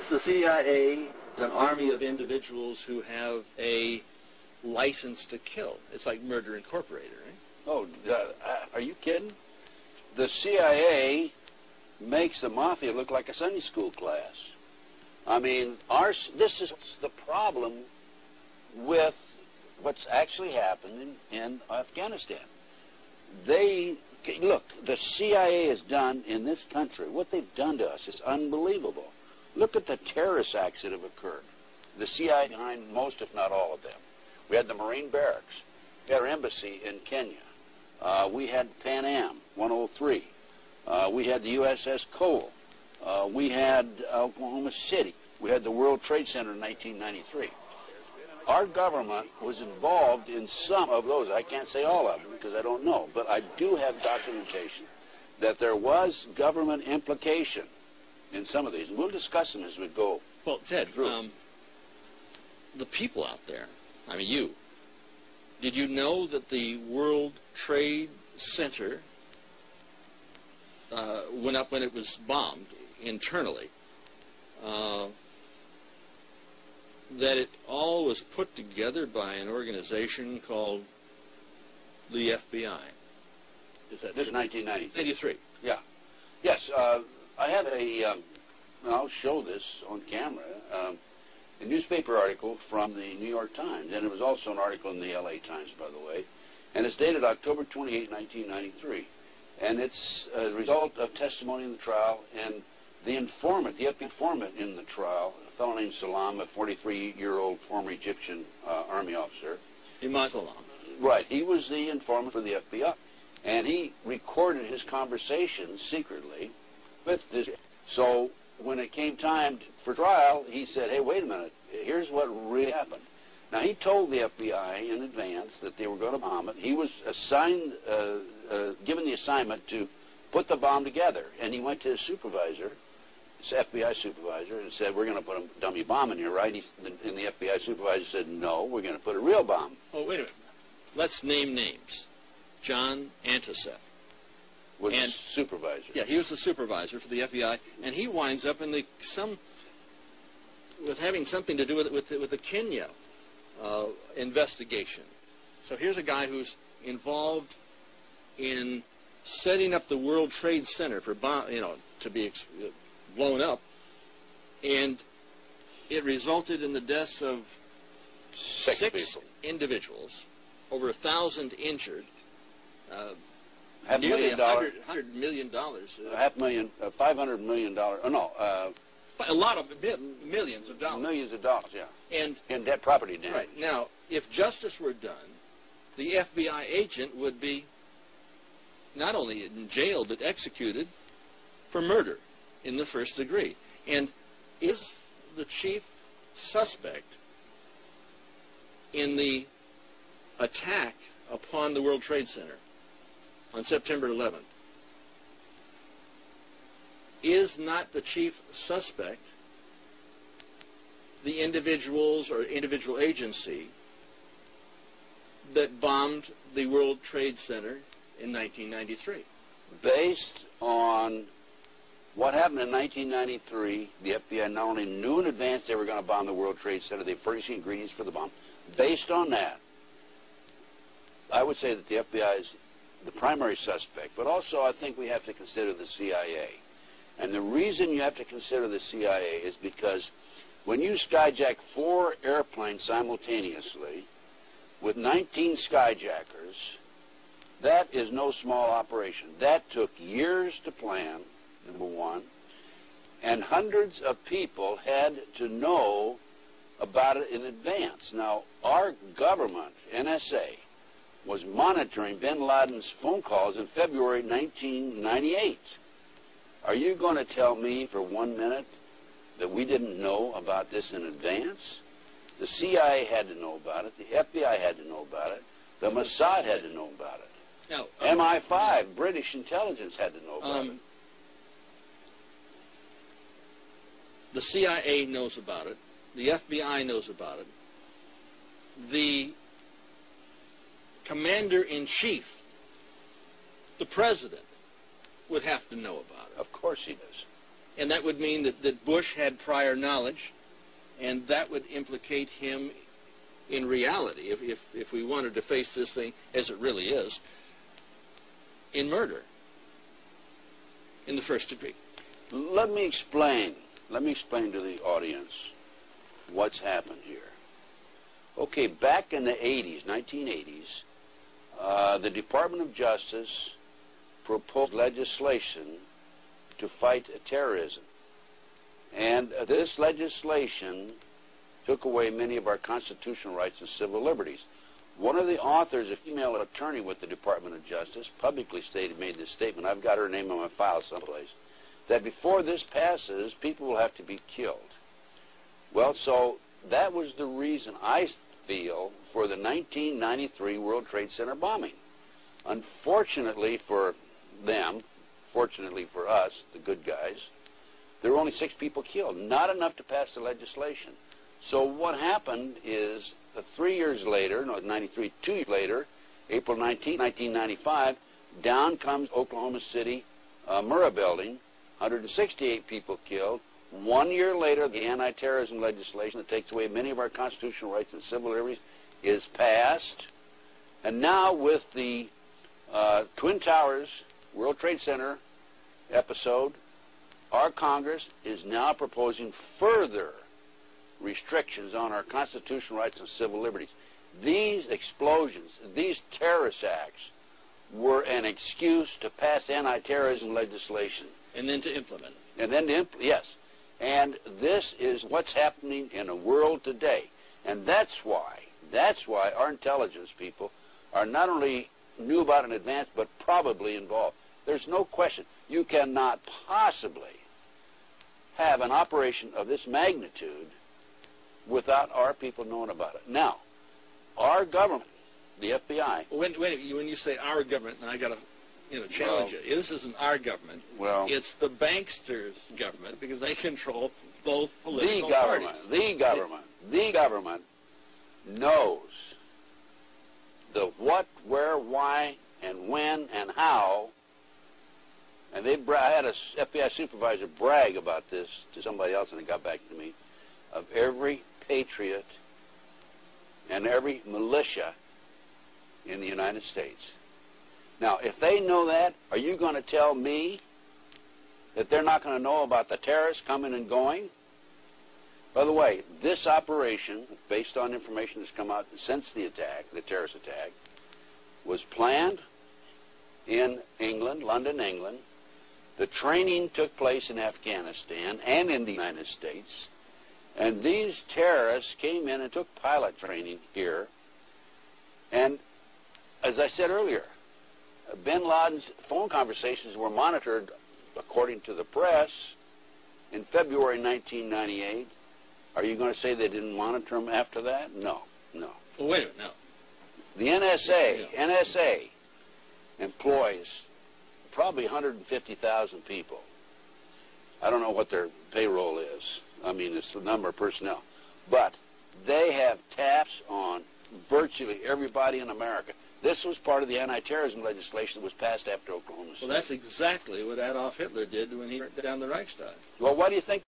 Is the CIA an army of individuals who have a license to kill? It's like Murder Incorporated, right? Oh, are you kidding? The CIA makes the mafia look like a Sunday school class. I mean, this is the problem with what's actually happened in Afghanistan. Look, the CIA has done in this country, what they've done to us is unbelievable. Look at the terrorist acts that have occurred. The CIA behind most, if not all of them. We had the Marine barracks. We had our embassy in Kenya. We had Pan Am 103. We had the USS Cole. We had Oklahoma City. We had the World Trade Center in 1993. Our government was involved in some of those. I can't say all of them because I don't know, but I do have documentation that there was government implication in some of these. We'll discuss them as we go. Well, Ted, the people out there, I mean, did you know that the World Trade Center went up when it was bombed internally? That it all was put together by an organization called the FBI. Is that this 1993? Yeah. Yes. I have and I'll show this on camera, a newspaper article from the New York Times, and it was also an article in the LA Times, by the way, and it's dated October 28, 1993, and it's a result of testimony in the trial, and the informant, the FBI informant in the trial, a fellow named Salam, a 43-year-old former Egyptian army officer. Imam Salam. Right. He was the informant for the FBI. And he recorded his conversations secretly with this. So when it came time for trial, he said, hey, wait a minute. Here's what really happened. Now, he told the FBI in advance that they were going to bomb it. He was assigned, given the assignment to put the bomb together. And he went to his supervisor, his FBI supervisor, and said, we're going to put a dummy bomb in here, right? And the FBI supervisor said, no, we're going to put a real bomb. Oh, wait a minute. Let's name names. John Antisef. Was the supervisor. Yeah, he was the supervisor for the FBI, and he winds up in with having something to do with the Kenya investigation. So here's a guy who's involved in setting up the World Trade Center for to be blown up, and it resulted in the deaths of six individuals, over 1,000 injured. Nearly $100 million. $500 million. A lot of millions of dollars. Millions of dollars, yeah. And in debt property damage. Right. Now, if justice were done, the FBI agent would be not only in jail but executed for murder in the first degree. And is the chief suspect in the attack upon the World Trade Center on September 11th, is not the chief suspect the individuals or individual agency that bombed the World Trade Center in 1993? Based on what happened in 1993, the FBI not only knew in advance they were going to bomb the World Trade Center, they furnished the ingredients for the bomb. Based on that, I would say that the FBI is the primary suspect, but also I think we have to consider the CIA. And the reason you have to consider the CIA is because when you skyjack 4 airplanes simultaneously with 19 skyjackers, that is no small operation. That took years to plan, number one, and hundreds of people had to know about it in advance. Now, our government, NSA, was monitoring bin Laden's phone calls in February 1998. Are you going to tell me for 1 minute that we didn't know about this in advance? The CIA had to know about it. The FBI had to know about it. The Mossad had to know about it. Now, MI5, British intelligence, had to know about it. The CIA knows about it. The FBI knows about it. The commander-in-chief, the president, would have to know about it. Of course he does. And that would mean that Bush had prior knowledge, and that would implicate him in reality, if we wanted to face this thing as it really is, in murder in the first degree. Let me explain to the audience what's happened here. Okay, back in the 80s, 1980s, the Department of Justice proposed legislation to fight terrorism. And this legislation took away many of our constitutional rights and civil liberties. One of the authors, a female attorney with the Department of Justice, publicly made this statement. I've got her name on my file someplace, that before this passes, people will have to be killed. Well, so that was the reason, I feel, for the 1993 World Trade Center bombing. Unfortunately for them, fortunately for us, the good guys, there were only 6 people killed, not enough to pass the legislation. So what happened is 3 years later, no, 93, 2 years later, April 19, 1995, down comes Oklahoma City Murrah building, 168 people killed. 1 year later, the anti-terrorism legislation that takes away many of our constitutional rights and civil liberties is passed. And now with the Twin Towers World Trade Center episode, our Congress is now proposing further restrictions on our constitutional rights and civil liberties. These explosions, these terrorist acts, were an excuse to pass anti-terrorism legislation. And then to implement it. And then yes. And this is what's happening in the world today. And that's why our intelligence people are not only knew about it in advance, but probably involved. There's no question. You cannot possibly have an operation of this magnitude without our people knowing about it. Now, our government, the FBI... When you say our government, and I got to challenge it. This isn't our government. Well, it's the banksters' government, because they control both political parties. The government knows the what, where, why, and when, and how. And I had a FBI supervisor brag about this to somebody else, and it got back to me, of every patriot and every militia in the United States. Now, if they know that, are you going to tell me that they're not going to know about the terrorists coming and going? By the way, this operation, based on information that's come out since the attack, the terrorist attack, was planned in England, London, England. The training took place in Afghanistan and in the United States. And these terrorists came in and took pilot training here. And as I said earlier, bin Laden's phone conversations were monitored, according to the press, in February 1998. Are you going to say they didn't monitor them after that? No. Well, wait a minute, no. The NSA employs probably 150,000 people. I don't know what their payroll is. I mean, it's the number of personnel. But they have taps on virtually everybody in America. This was part of the anti-terrorism legislation that was passed after Oklahoma City. Well, that's exactly what Adolf Hitler did when he burnt down the Reichstag. Well, why do you think